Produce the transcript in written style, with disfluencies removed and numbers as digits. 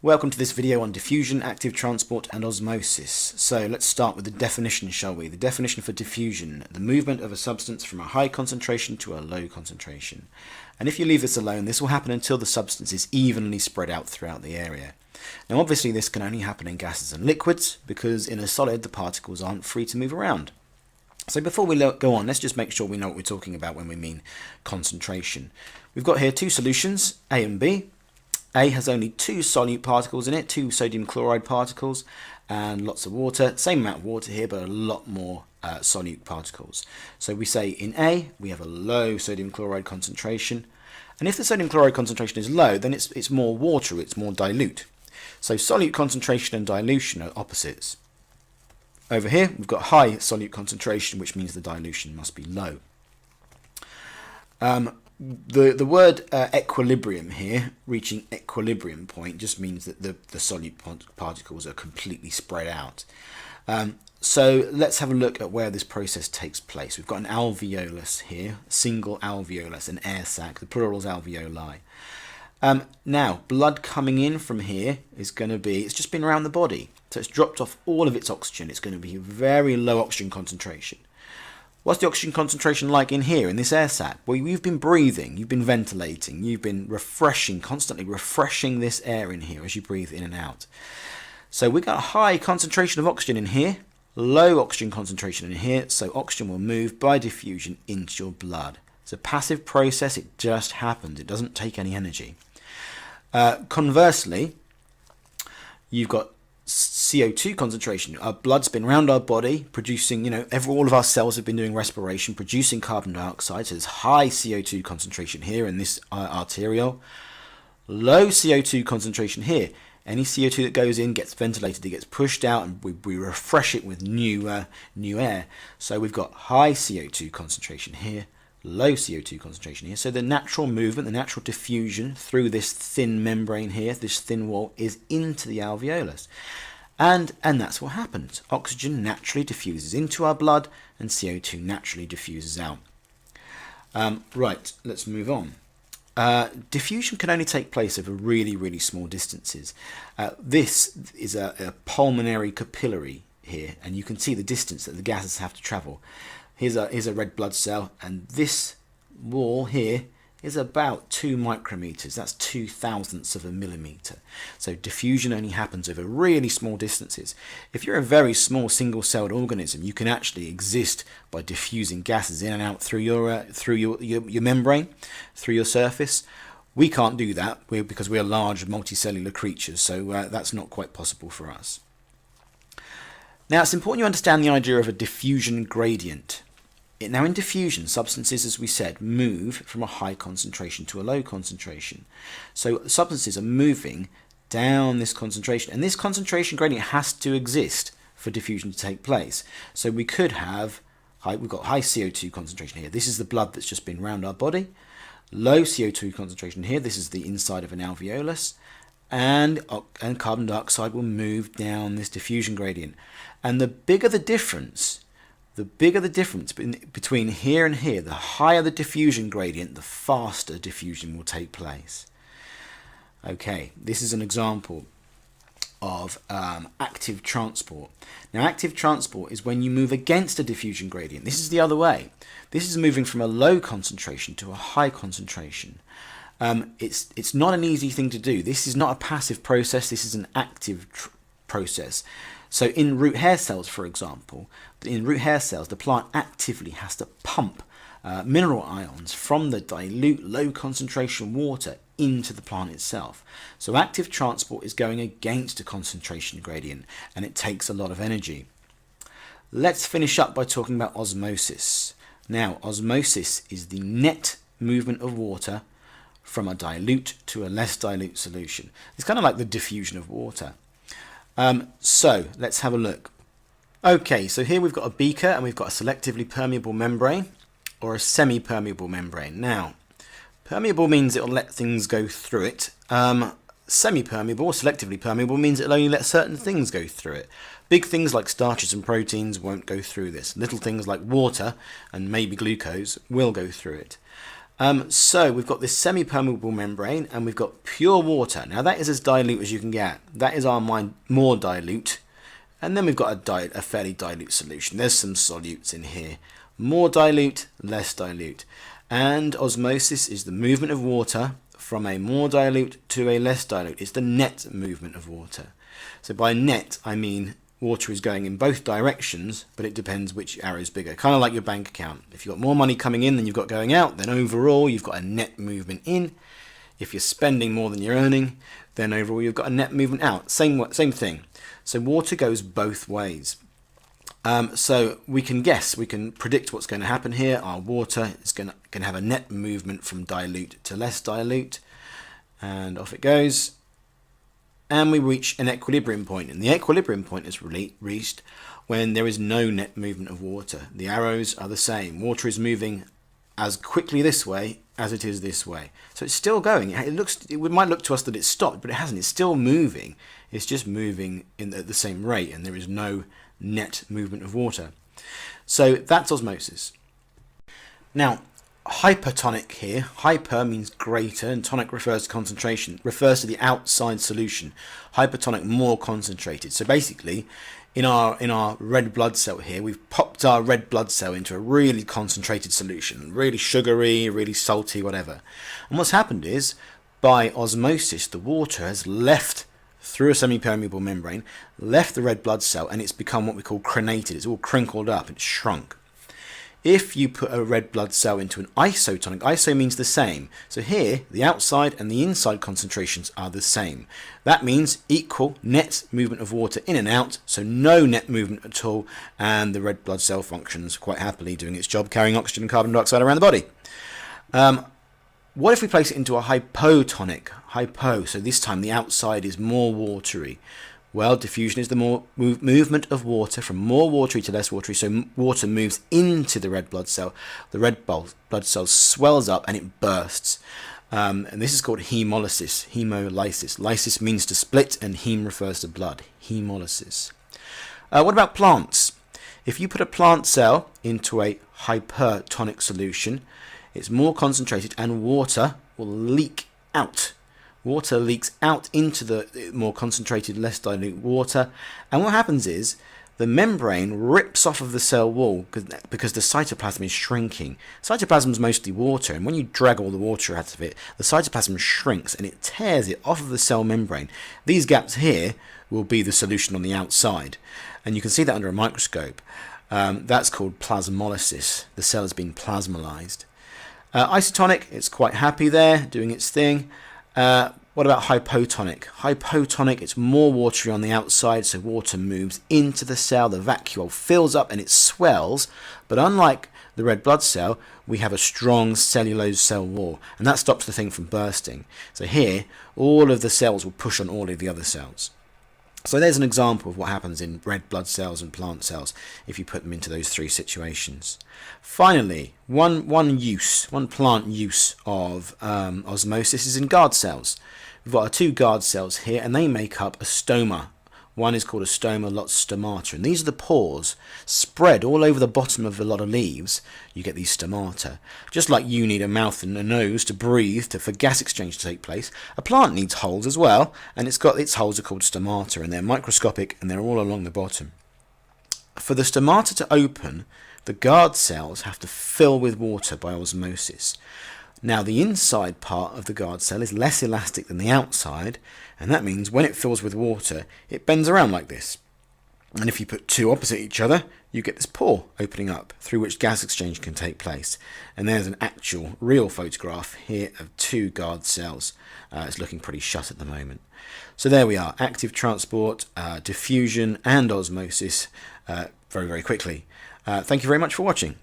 Welcome to this video on diffusion, active transport and osmosis. So let's start with the definition, shall we? The definition for diffusion: the movement of a substance from a high concentration to a low concentration. And if you leave this alone, this will happen until the substance is evenly spread out throughout the area. Now obviously this can only happen in gases and liquids, because in a solid the particles aren't free to move around. So before we go on, let's just make sure we know what we're talking about when we mean concentration. We've got here two solutions, A and B. A has only two solute particles in it, two sodium chloride particles, and lots of water. Same amount of water here, but a lot more solute particles. So we say in A, we have a low sodium chloride concentration. And if the sodium chloride concentration is low, then it's more watery, it's more dilute. So solute concentration and dilution are opposites. Over here, we've got high solute concentration, which means the dilution must be low. The word equilibrium here, reaching equilibrium point, just means that the solute particles are completely spread out. So let's have a look at where this process takes place. We've got an alveolus here, single alveolus, an air sac, the plural is alveoli. Now, blood coming in from here is going to be, it's just been around the body, so it's dropped off all of its oxygen. It's going to be a very low oxygen concentration. What's the oxygen concentration like in here, in this air sac? Well, you've been breathing, you've been ventilating, you've been refreshing, constantly refreshing this air in here as you breathe in and out. So we've got a high concentration of oxygen in here, low oxygen concentration in here, so oxygen will move by diffusion into your blood. It's a passive process, it just happens, it doesn't take any energy. Conversely, you've got CO2 concentration. Our blood's been around our body producing, all of our cells have been doing respiration, producing carbon dioxide, so there's high CO2 concentration here in this arteriole. Low CO2 concentration here. Any CO2 that goes in gets ventilated, it gets pushed out, and we refresh it with new air. So we've got high CO2 concentration here, low CO2 concentration here. So the natural movement, the natural diffusion through this thin membrane here, this thin wall, is into the alveolus. And that's what happens. Oxygen naturally diffuses into our blood and CO2 naturally diffuses out. Right, let's move on. Diffusion can only take place over really, really small distances. This is a pulmonary capillary here, and you can see the distance that the gases have to travel. Here's a red blood cell, and this wall here is about 2 micrometers. That's 0.002 of a millimeter. So diffusion only happens over really small distances. If you're a very small single-celled organism, you can actually exist by diffusing gases in and out through your membrane, through your surface. We can't do that because we're large multicellular creatures, so that's not quite possible for us. Now, it's important you understand the idea of a diffusion gradient. Now, in diffusion, substances, as we said, move from a high concentration to a low concentration. So substances are moving down this concentration, and this concentration gradient has to exist for diffusion to take place. So we could have, we've got high CO2 concentration here. This is the blood that's just been around our body. Low CO2 concentration here. This is the inside of an alveolus. And carbon dioxide will move down this diffusion gradient. And the bigger the difference between here and here, the higher the diffusion gradient, the faster diffusion will take place. Okay, this is an example of active transport. Now, active transport is when you move against a diffusion gradient. This is the other way. This is moving from a low concentration to a high concentration. It's not an easy thing to do. This is not a passive process. This is an active process. So in root hair cells, for example, the plant actively has to pump mineral ions from the dilute, low concentration water into the plant itself. So active transport is going against a concentration gradient, and it takes a lot of energy. Let's finish up by talking about osmosis. Now, osmosis is the net movement of water from a dilute to a less dilute solution. It's kind of like the diffusion of water. So let's have a look. Okay, so here we've got a beaker and we've got a selectively permeable membrane or a semi-permeable membrane. Now, permeable means it'll let things go through it. Semi-permeable or selectively permeable means it'll only let certain things go through it. Big things like starches and proteins won't go through this. Little things like water and maybe glucose will go through it. So we've got this semi-permeable membrane and we've got pure water. Now that is as dilute as you can get. That is our more dilute. And then we've got a fairly dilute solution. There's some solutes in here. More dilute, less dilute. And osmosis is the movement of water from a more dilute to a less dilute. It's the net movement of water. So by net, I mean water is going in both directions, but it depends which arrow is bigger. Kind of like your bank account. If you've got more money coming in than you've got going out, then overall you've got a net movement in. If you're spending more than you're earning, then overall you've got a net movement out. Same thing. So water goes both ways. So we can guess, we can predict what's going to happen here. Our water is going to have a net movement from dilute to less dilute. And off it goes. And we reach an equilibrium point. And the equilibrium point is reached when there is no net movement of water. The arrows are the same. Water is moving as quickly this way as it is this way. So it's still going. It might look to us that it's stopped, but it hasn't. It's still moving. It's just moving at the same rate, and there is no net movement of water. So that's osmosis. Now, hypertonic here. Hyper means greater, and tonic refers to concentration. Refers to the outside solution. Hypertonic, more concentrated. So basically, in our red blood cell here, we've popped our red blood cell into a really concentrated solution, really sugary, really salty, whatever. And what's happened is, by osmosis, the water has left through a semi-permeable membrane, left the red blood cell, and it's become what we call crenated. It's all crinkled up, it's shrunk. If you put a red blood cell into an isotonic, iso means the same. So here, the outside and the inside concentrations are the same. That means equal net movement of water in and out, so no net movement at all, and the red blood cell functions quite happily, doing its job, carrying oxygen and carbon dioxide around the body. What if we place it into a hypotonic? Hypo, so this time the outside is more watery. Well, diffusion is the more movement of water from more watery to less watery, so water moves into the red blood cell. The red blood cell swells up and it bursts. And this is called hemolysis, hemolysis. Lysis means to split and heme refers to blood, hemolysis. What about plants? If you put a plant cell into a hypertonic solution, it's more concentrated and water will leak out. Water leaks out into the more concentrated, less dilute water, and what happens is the membrane rips off of the cell wall because the cytoplasm is shrinking. Cytoplasm is mostly water, and when you drag all the water out of it, the cytoplasm shrinks and it tears it off of the cell membrane. These gaps here will be the solution on the outside, and you can see that under a microscope. That's called plasmolysis. The cell has been plasmolysed. Isotonic, it's quite happy there, doing its thing. What about hypotonic? Hypotonic, it's more watery on the outside, so water moves into the cell, the vacuole fills up and it swells, but unlike the red blood cell, we have a strong cellulose cell wall, and that stops the thing from bursting. So here, all of the cells will push on all of the other cells. So there's an example of what happens in red blood cells and plant cells if you put them into those three situations. Finally, one plant use of osmosis is in guard cells. We've got our two guard cells here, and they make up a stoma. One is called a stoma, lots stomata, and these are the pores spread all over the bottom of a lot of leaves. You get these stomata. Just like you need a mouth and a nose to breathe, for gas exchange to take place, a plant needs holes as well, and its holes are called stomata, and they're microscopic and they're all along the bottom. For the stomata to open, the guard cells have to fill with water by osmosis. Now the inside part of the guard cell is less elastic than the outside, and that means when it fills with water, it bends around like this. And if you put two opposite each other, you get this pore opening up through which gas exchange can take place. And there's an actual, real photograph here of two guard cells. It's looking pretty shut at the moment. So there we are, active transport, diffusion and osmosis very, very quickly. Thank you very much for watching.